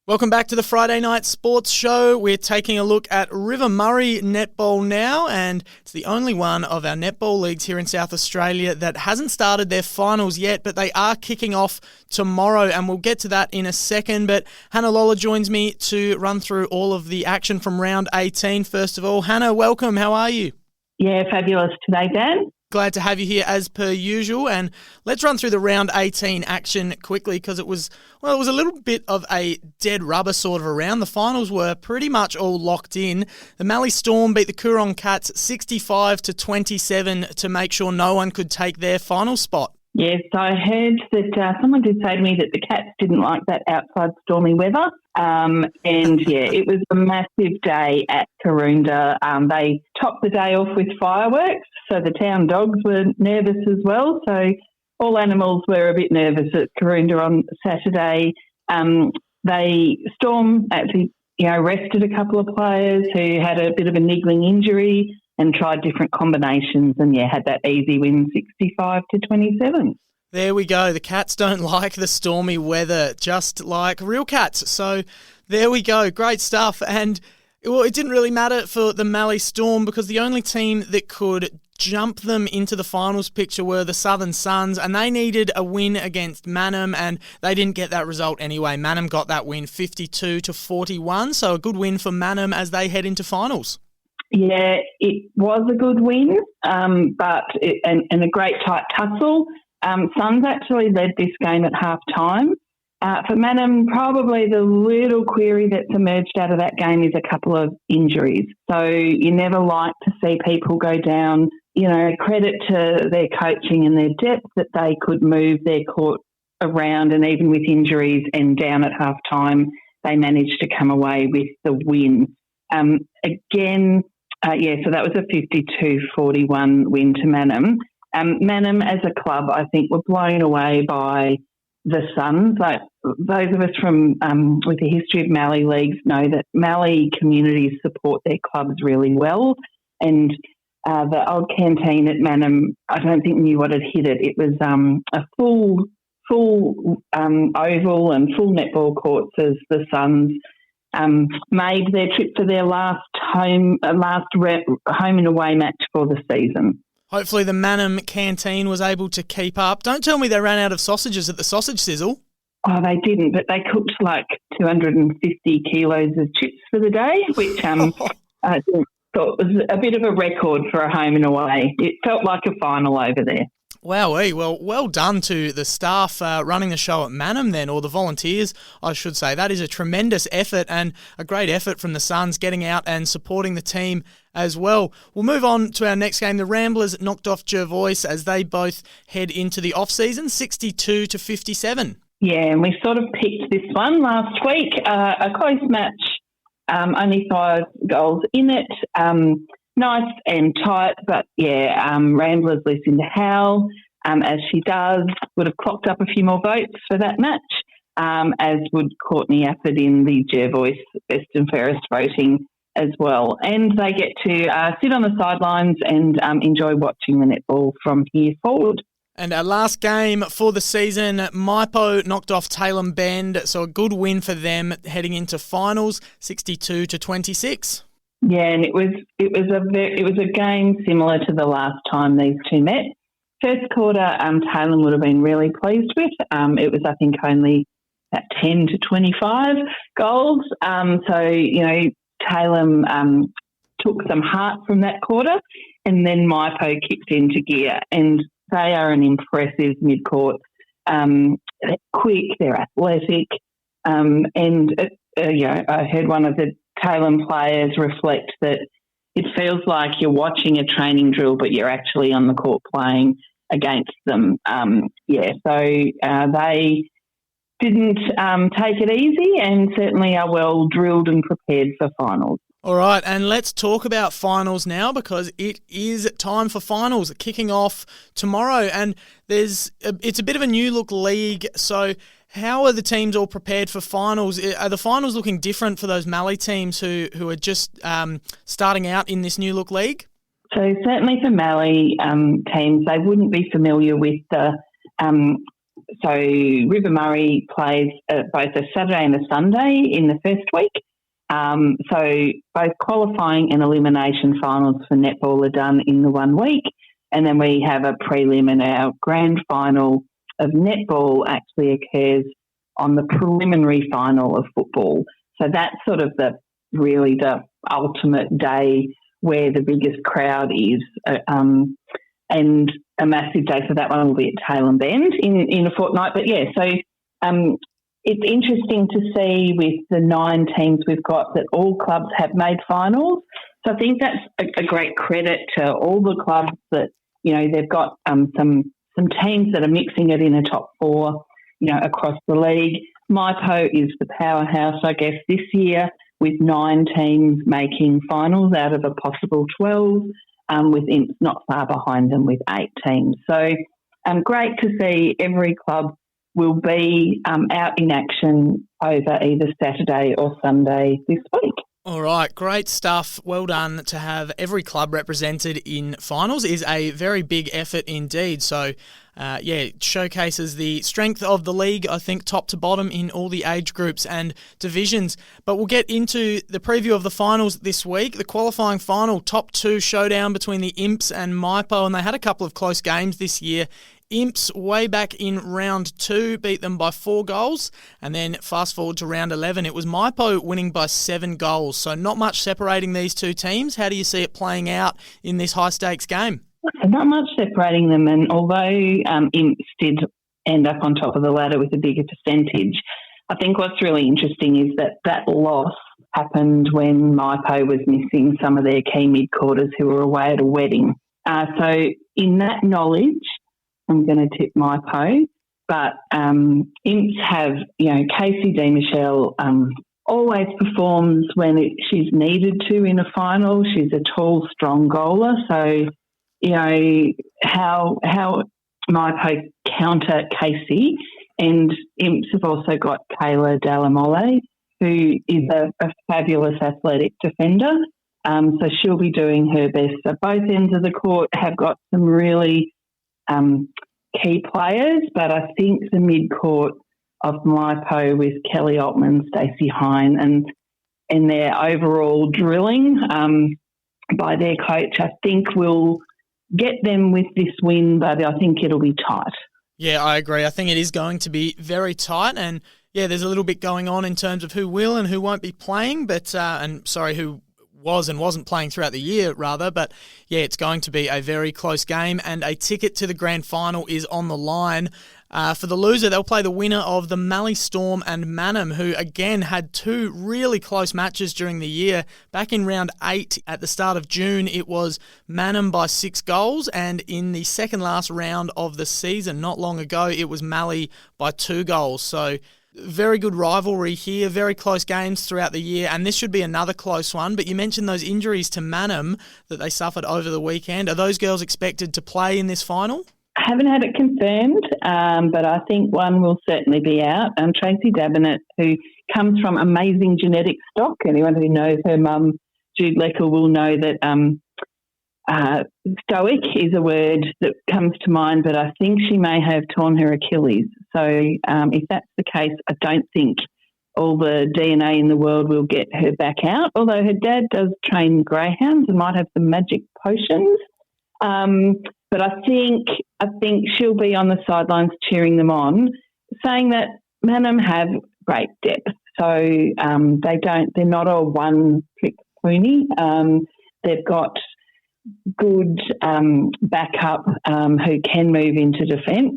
Welcome back to the Friday Night Sports Show. We're taking a look at River Murray Netball now, and it's the only one of our netball leagues here in South Australia that hasn't started their finals yet, but they are kicking off tomorrow, and we'll get to that in a second. But Hannah Lola joins me to run through all of the action from round 18. First of all, Hannah, welcome. How are you? Yeah, fabulous today, Dan. Glad to have you here as per usual, and let's run through the round 18 action quickly because it was a little bit of a dead rubber sort of a round. The finals were pretty much all locked in. The Mallee Storm beat the Coorong Cats 65-27 to make sure no one could take their final spot. Yes, I heard that someone did say to me that the Cats didn't like that outside stormy weather. It was a massive day at Karoonda. They topped the day off with fireworks, so the town dogs were nervous as well. So all animals were a bit nervous at Karoonda on Saturday. Storm actually, rested a couple of players who had a bit of a niggling injury and tried different combinations and, had that easy win 65-27. There we go. The Cats don't like the stormy weather, just like real cats. So there we go. Great stuff. And it didn't really matter for the Mallee Storm because the only team that could jump them into the finals picture were the Southern Suns, and they needed a win against Mannum, and they didn't get that result anyway. Mannum got that win 52-41, so a good win for Mannum as they head into finals. Yeah, it was a good win, but a great tight tussle. Suns actually led this game at half-time. For Mannum, probably the little query that's emerged out of that game is a couple of injuries. So you never like to see people go down. Credit to their coaching and their depth that they could move their court around, and even with injuries and down at half-time, they managed to come away with the win. So that was a 52-41 win to Mannum. Mannum as a club, I think, were blown away by the Suns. Like those of us from with the history of Mallee leagues know that Mallee communities support their clubs really well. And the old canteen at Mannum, I don't think knew what had hit it. It was a full oval and full netball courts as the Suns made their trip to their last home and away match for the season. Hopefully the Mannum canteen was able to keep up. Don't tell me they ran out of sausages at the Sausage Sizzle. Oh, they didn't, but they cooked like 250 kilos of chips for the day, which I thought was a bit of a record for a home and away. It felt like a final over there. Wowee. Well done to the staff running the show at Mannum then, or the volunteers, I should say. That is a tremendous effort and a great effort from the Suns getting out and supporting the team as well. We'll move on to our next game. The Ramblers knocked off Jervois as they both head into the off-season, 62-57. Yeah, and we sort of picked this one last week. A close match, only 5 goals in it. Nice and tight, but Ramblers listened to Hal, as she does, would have clocked up a few more votes for that match, as would Courtney Appert in the Jervois Best and Fairest voting as well. And they get to sit on the sidelines and enjoy watching the netball from here forward. And our last game for the season, Mypo knocked off Tailem Bend, so a good win for them heading into finals, 62-26. Yeah, and it was a game similar to the last time these two met. First quarter, Tailem would have been really pleased with. It was, I think, only at 10-25 goals. Tailem took some heart from that quarter, and then Mypo kicked into gear. And they are an impressive midcourt. They're quick, they're athletic, I heard one of the Tailem players reflect that it feels like you're watching a training drill, but you're actually on the court playing against them. They didn't take it easy and certainly are well drilled and prepared for finals. All right, and let's talk about finals now because it is time for finals kicking off tomorrow, and it's a bit of a new look league. So how are the teams all prepared for finals? Are the finals looking different for those Mallee teams who are just starting out in this new look league? So certainly for Mallee teams, they wouldn't be familiar with the So River Murray plays both a Saturday and a Sunday in the first week. So both qualifying and elimination finals for netball are done in the 1 week. And then we have a prelim, and our grand final of netball actually occurs on the preliminary final of football. So that's sort of the ultimate day where the biggest crowd is. And a massive day for that one will be at Tail and Bend in a fortnight. But yeah, so it's interesting to see with the 9 teams we've got that all clubs have made finals. So I think that's a great credit to all the clubs that, they've got some teams that are mixing it in a top 4, across the league. Mypo is the powerhouse, I guess, this year with 9 teams making finals out of a possible 12, with Imps not far behind them with 8 teams. So great to see every club will be out in action over either Saturday or Sunday this week. All right, great stuff. Well done. To have every club represented in finals is a very big effort indeed. So, it showcases the strength of the league, I think, top to bottom in all the age groups and divisions. But we'll get into the preview of the finals this week. The qualifying final, top 2 showdown between the Imps and Mypo, and they had a couple of close games this year. Imps, way back in round 2, beat them by 4 goals. And then fast forward to round 11, it was Mypo winning by 7 goals. So not much separating these two teams. How do you see it playing out in this high-stakes game? Not much separating them. And although Imps did end up on top of the ladder with a bigger percentage, I think what's really interesting is that loss happened when Mypo was missing some of their key mid-quarters who were away at a wedding. So in that knowledge, I'm going to tip Mypo, but Imps have, Casey DeMichelle always performs when she's needed to in a final. She's a tall, strong goaler, so how Mypo counter Casey, and Imps have also got Kayla Dalamole, who is a fabulous athletic defender. So she'll be doing her best. So both ends of the court have got some really key players, but I think the mid-court of Mypo with Kelly Altman, Stacey Hine, and their overall drilling by their coach, I think will get them with this win, but I think it'll be tight. Yeah, I agree. I think it is going to be very tight, and there's a little bit going on in terms of who will and who won't be playing, but who was and wasn't playing throughout the year, rather. But, it's going to be a very close game, and a ticket to the grand final is on the line. For the loser, they'll play the winner of the Mallee Storm and Mannum, who, again, had 2 really close matches during the year. Back in round 8 at the start of June, it was Mannum by 6 goals, and in the second last round of the season, not long ago, it was Mallee by 2 goals. So very good rivalry here, very close games throughout the year, and this should be another close one. But you mentioned those injuries to Mannum that they suffered over the weekend. Are those girls expected to play in this final? I haven't had it confirmed, but I think one will certainly be out. Tracy Dabinet, who comes from amazing genetic stock, anyone who knows her mum, Jude Leckle, will know that stoic is a word that comes to mind, but I think she may have torn her Achilles. So if that's the case, I don't think all the DNA in the world will get her back out, although her dad does train greyhounds and might have some magic potions. But I think she'll be on the sidelines cheering them on, saying that Mannum have great depth. So they're not a one-trick pony. They've got good backup who can move into defence.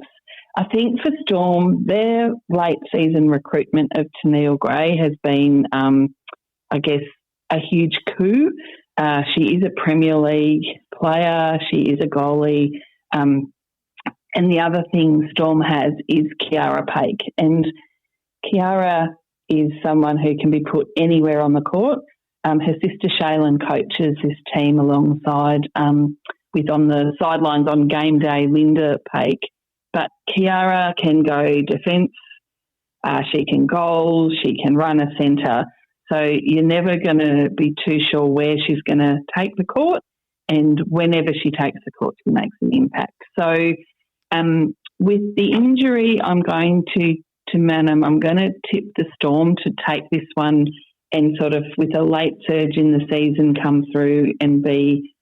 I think for Storm, their late season recruitment of Tennille Gray has been, I guess, a huge coup. She is a Premier League player. She is a goalie. And the other thing Storm has is Kiara Paik. And Kiara is someone who can be put anywhere on the court. Her sister Shaylin coaches this team alongside with on the sidelines on game day, Linda Paik. But Kiara can go defence. She can goal. She can run a centre. So you're never going to be too sure where she's going to take the court, and whenever she takes the court, she makes an impact. So with the injury, I'm going to Mannum. I'm going to tip the Storm to take this one and sort of with a late surge in the season come through and be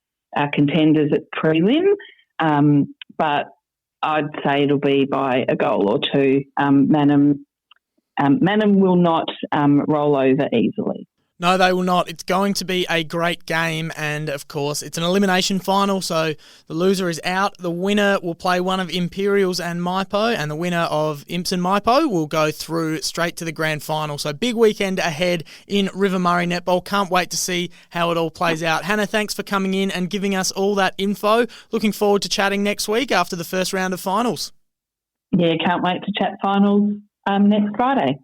contenders at prelim. But I'd say it'll be by a goal or two. Mannum will not roll over easily. No, they will not. It's going to be a great game, and of course, it's an elimination final, so the loser is out. The winner will play one of Imperials and Mypo, and the winner of Imps and Mypo will go through straight to the grand final. So big weekend ahead in River Murray Netball. Can't wait to see how it all plays out. Hannah, thanks for coming in and giving us all that info. Looking forward to chatting next week after the first round of finals. Yeah, can't wait to chat finals next Friday.